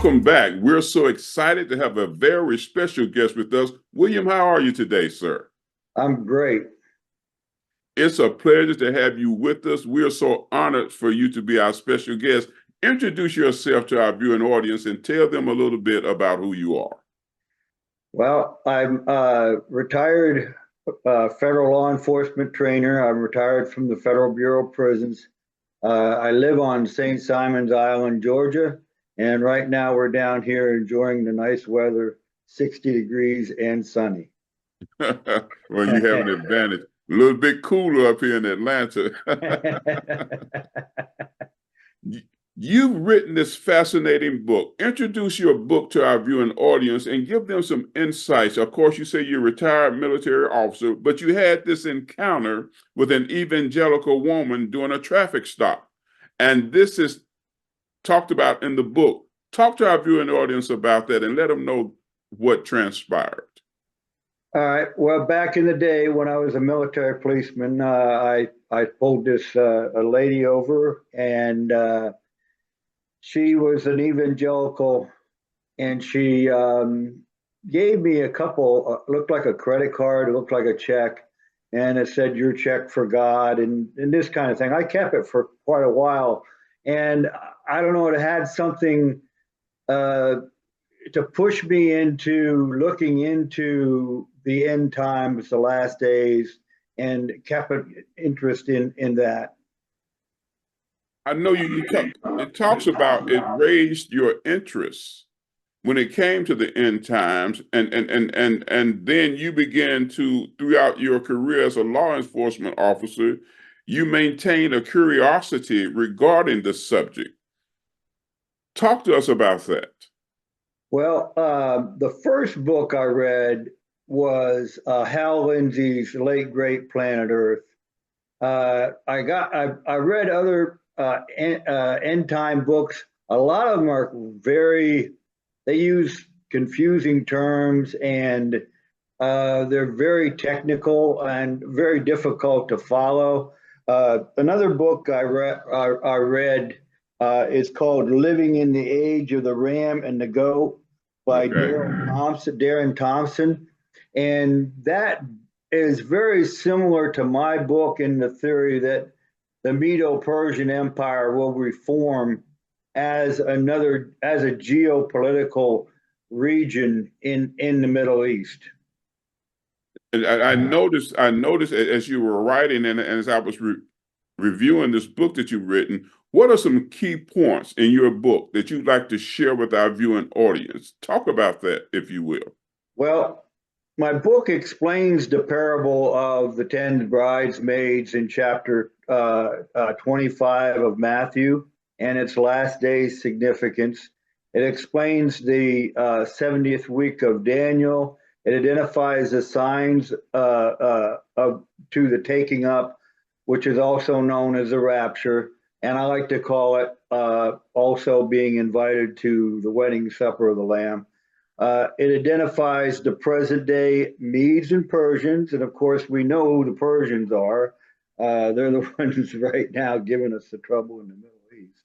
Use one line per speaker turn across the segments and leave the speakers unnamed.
Welcome back. We're so excited to have a very special guest with us. William, how are you today, sir?
I'm great.
It's a pleasure to have you with us. We're so honored for you to be our special guest. Introduce yourself to our viewing audience and tell them a little bit about who you are.
Well, I'm retired federal law enforcement trainer. I'm retired from the Federal Bureau of Prisons. I live on St. Simon's Island, Georgia, and right now we're down here enjoying the nice weather, 60 degrees and sunny.
Well, you have an advantage. A little bit cooler up here in Atlanta. You've written this fascinating book. Introduce your book to our viewing audience and give them some insights. Of course, you say you're a retired military officer, but you had this encounter with an evangelical woman during a traffic stop. And this is talked about in the book. Talk to our viewing audience about that and let them know what transpired.
All right. Well, back in the day when I was a military policeman, I pulled this a lady over, and she was an evangelical, and she gave me a couple, looked like a credit card, it looked like a check, and it said, "Your check for God," and this kind of thing. I kept it for quite a while, and I don't know, it had something to push me into looking into the end times, the last days, and kept an interest in that.
I know it talks about it raised your interest when it came to the end times, and then you began to, throughout your career as a law enforcement officer, you maintain a curiosity regarding the subject. Talk to us about that.
Well, the first book I read was Hal Lindsey's late great Planet Earth. I read other end time books. A lot of them are they use confusing terms, and they're very technical and very difficult to follow. Another book I read is called Living in the Age of the Ram and the Goat by Darren Thompson. And that is very similar to my book in the theory that the Medo-Persian Empire will reform as a geopolitical region in the Middle East.
And I noticed as you were writing and as I was reviewing this book that you've written, what are some key points in your book that you'd like to share with our viewing audience? Talk about that, if you will.
Well, my book explains the parable of the 10 bridesmaids in chapter 25 of Matthew and its last days significance. It explains the 70th week of Daniel. It identifies the signs to the taking up, which is also known as the rapture. And I like to call it also being invited to the wedding supper of the Lamb. It identifies the present day Medes and Persians. And of course, we know who the Persians are. They're the ones right now giving us the trouble in the Middle East.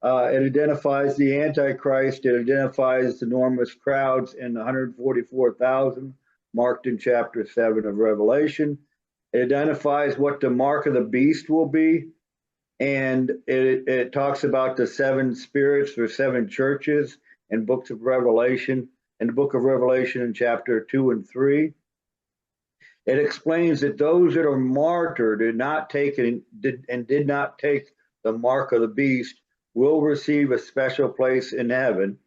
It identifies the Antichrist. It identifies enormous crowds in 144,000 marked in chapter 7 of Revelation. It identifies what the mark of the beast will be. And it talks about the 7 spirits or 7 churches in books of Revelation, in the book of Revelation in chapter 2 and 3. It explains that those that are martyred did not take the mark of the beast will receive a special place in heaven.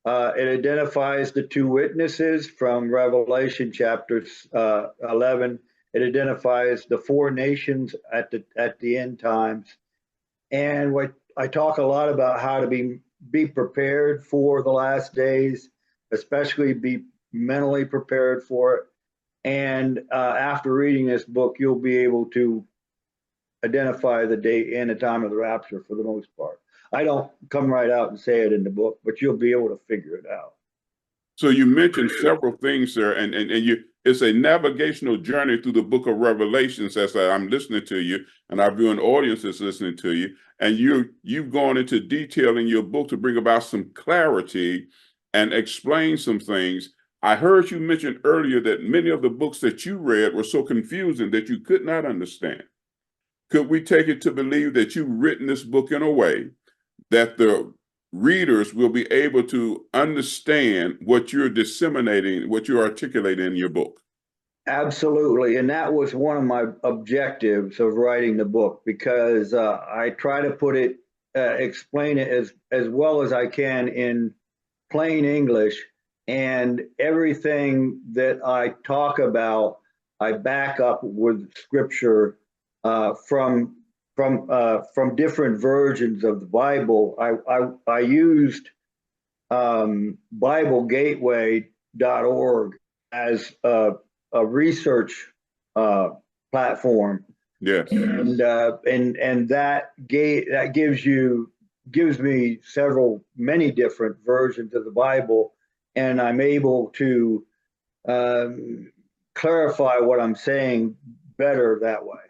It identifies the 2 witnesses from Revelation chapter 11. It identifies the 4 nations at the end times. And what I talk a lot about how to be prepared for the last days, especially be mentally prepared for it. And after reading this book, you'll be able to identify the date and the time of the rapture for the most part. I don't come right out and say it in the book, but you'll be able to figure it out.
So you mentioned several things there, and It's a navigational journey through the book of Revelations as I'm listening to you, and our viewing audience is listening to you. And you've gone into detail in your book to bring about some clarity and explain some things. I heard you mention earlier that many of the books that you read were so confusing that you could not understand. Could we take it to believe that you've written this book in a way that the readers will be able to understand what you're disseminating, what you're articulating in your book?
Absolutely. And that was one of my objectives of writing the book, because I try to explain it as well as I can in plain English. And everything that I talk about, I back up with scripture from different versions of the Bible. I used BibleGateway.org as a research platform.
Yes.
And that gives me many different versions of the Bible, and I'm able to clarify what I'm saying better that way.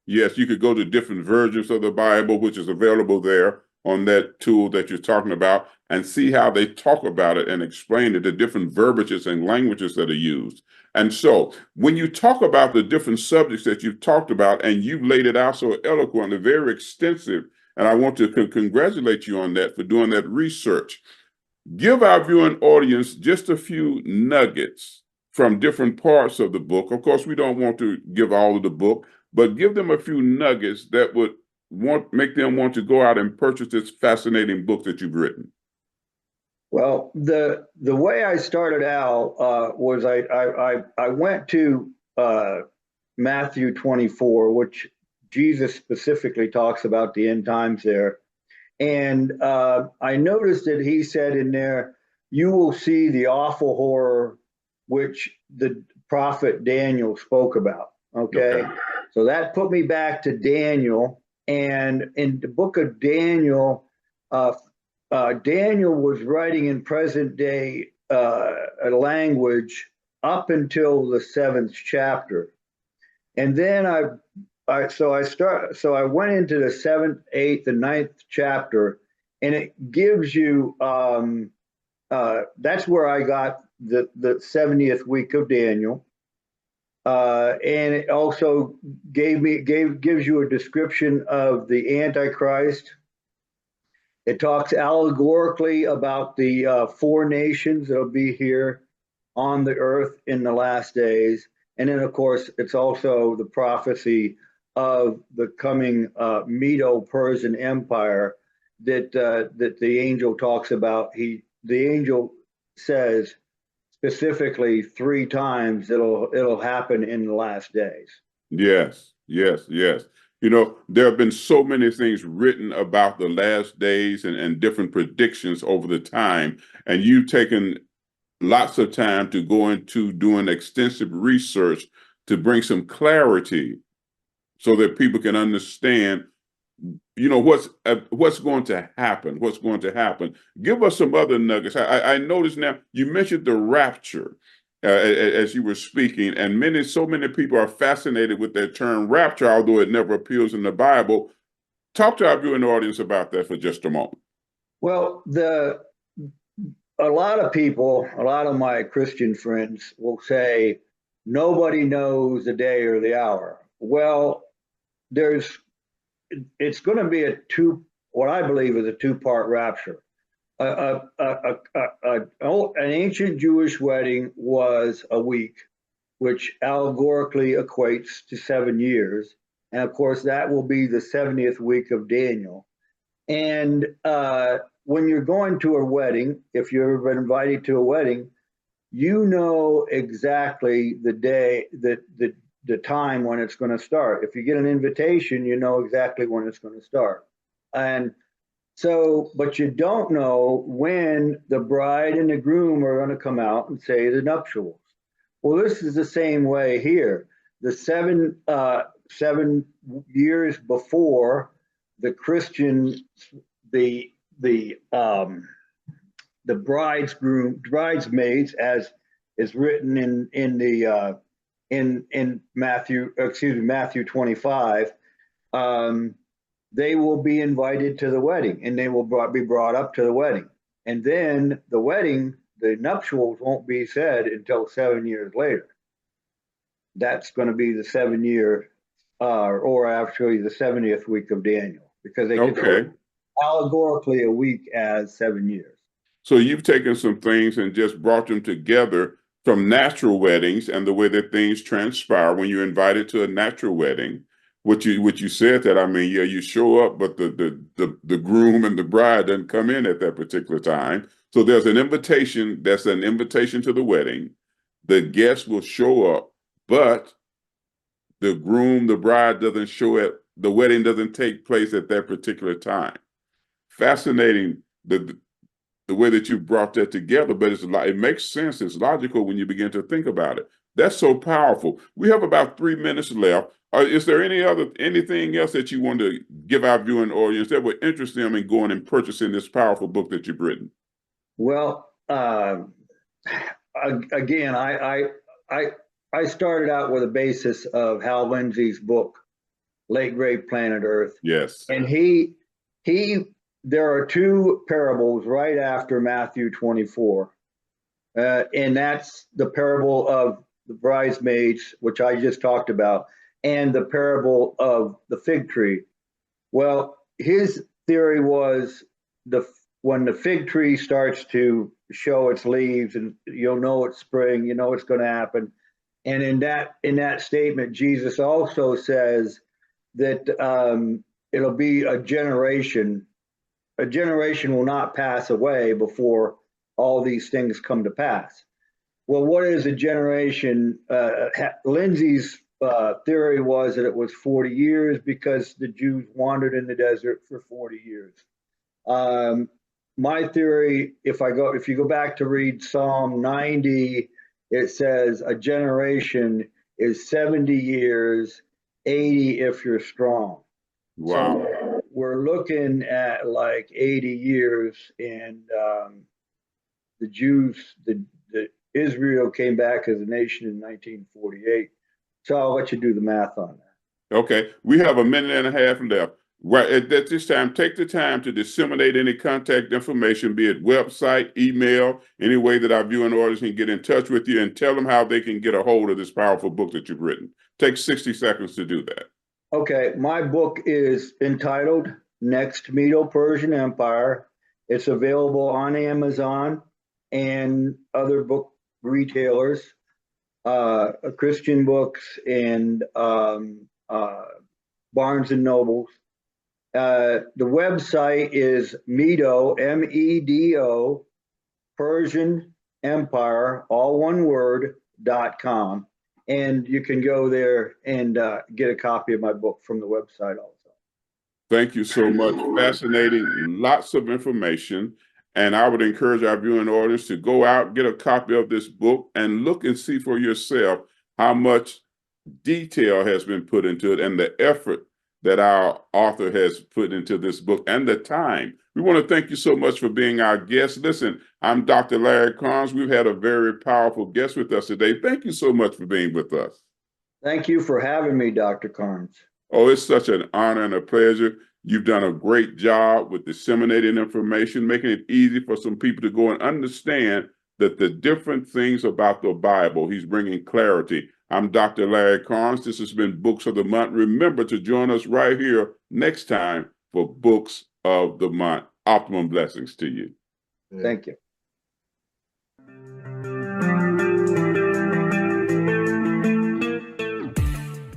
Yes, you could go to different versions of the Bible, which is available there on that tool that you're talking about, and see how they talk about it and explain it, the different verbiages and languages that are used. And so when you talk about the different subjects that you've talked about, and you've laid it out so eloquently, very extensive, and I want to congratulate you on that for doing that research. Give our viewing audience just a few nuggets from different parts of the book. Of course, we don't want to give all of the book, but give them a few nuggets that would make them want to go out and purchase this fascinating book that you've written.
Well, the way I started out was I went to Matthew 24, which Jesus specifically talks about the end times there. And I noticed that he said in there, you will see the awful horror which the prophet Daniel spoke about. Okay. So that put me back to Daniel. And in the book of Daniel, Daniel was writing in present day language up until the 7th chapter. And then I went into the 7th, 8th, and 9th chapter, and it gives you that's where I got the 70th week of Daniel. And it also gives you a description of the Antichrist. It talks allegorically about the 4 nations that will be here on the earth in the last days. And then, of course, it's also the prophecy of the coming Medo-Persian Empire that the angel talks about. The angel says specifically 3 times it'll happen in the last days.
Yes, yes, yes. You know, there have been so many things written about the last days and different predictions over the time, and you've taken lots of time to go into doing extensive research to bring some clarity so that people can understand, you know, what's going to happen, Give us some other nuggets. I noticed now you mentioned the rapture as you were speaking, and so many people are fascinated with that term rapture, although it never appears in the Bible. Talk to our viewing audience about that for just a moment.
Well, a lot of people, a lot of my Christian friends will say, nobody knows the day or the hour. Well, it's going to be what I believe is a 2-part rapture. An ancient Jewish wedding was a week, which allegorically equates to 7 years. And of course, that will be the 70th week of Daniel. And when you're going to a wedding, if you've ever been invited to a wedding, you know exactly the day, the time when it's going to start. If you get an invitation, you know exactly when it's going to start. And so, but you don't know when the bride and the groom are going to come out and say the nuptials. Well, this is the same way here. The 7 years before the Christian, the bridesmaids, as is written in Matthew 25, they will be invited to the wedding, and they will be brought up to the wedding. And then the wedding, the nuptials, won't be said until 7 years later. That's going to be the 7 year, or actually the 70th week of Daniel, because they consider allegorically a week as 7 years.
So you've taken some things and just brought them together from natural weddings and the way that things transpire when you're invited to a natural wedding. What you said that, I mean, yeah, you show up, but the groom and the bride doesn't come in at that particular time. So there's an invitation, that's an invitation to the wedding. The guests will show up, but the groom, the bride doesn't show up. The wedding doesn't take place at that particular time. Fascinating, the way that you brought that together, but it makes sense. It's logical when you begin to think about it. That's so powerful. We have about 3 minutes left. Is there anything else that you want to give our viewing audience that would interest them in going and purchasing this powerful book that you've written?
Well, again, I started out with a basis of Hal Lindsey's book, Late Great Planet Earth.
Yes.
And there are two parables right after Matthew 24. And that's the parable of the bridesmaids, which I just talked about, and the parable of the fig tree. Well, his theory was when the fig tree starts to show its leaves, and you'll know it's spring, you know it's going to happen. And in that statement, Jesus also says that it'll be a generation. A generation will not pass away before all these things come to pass. Well, what is a generation? Lindsay's theory was that it was 40 years because the Jews wandered in the desert for 40 years. My theory, if you go back to read Psalm 90, it says a generation is 70 years, 80 if you're strong.
Wow.
So we're looking at like 80 years, and the Jews, the Israel came back as a nation in 1948. So I'll let you do the math on that.
Okay, we have a minute and a half left. Right at this time, take the time to disseminate any contact information, be it website, email, any way that our viewing audience can get in touch with you, and tell them how they can get a hold of this powerful book that you've written. Take 60 seconds to do that.
Okay, my book is entitled Next Medo-Persian Empire. It's available on Amazon and other book retailers, Christian books, and Barnes and Nobles. The website is Medo, MEDO, Persian Empire, all one word, .com. And you can go there and get a copy of my book from the website also.
Thank you so much. Fascinating, lots of information. And I would encourage our viewing audience to go out, get a copy of this book, and look and see for yourself how much detail has been put into it and the effort that our author has put into this book and the time. We want to thank you so much for being our guest. Listen, I'm Dr. Larry Carnes. We've had a very powerful guest with us today. Thank you so much for being with us.
Thank you for having me, Dr. Carnes.
Oh, it's such an honor and a pleasure. You've done a great job with disseminating information, making it easy for some people to go and understand that the different things about the Bible, he's bringing clarity. I'm Dr. Larry Carnes. This has been Books of the Month. Remember to join us right here next time for Books of the Month. Optimum blessings to you.
Thank you.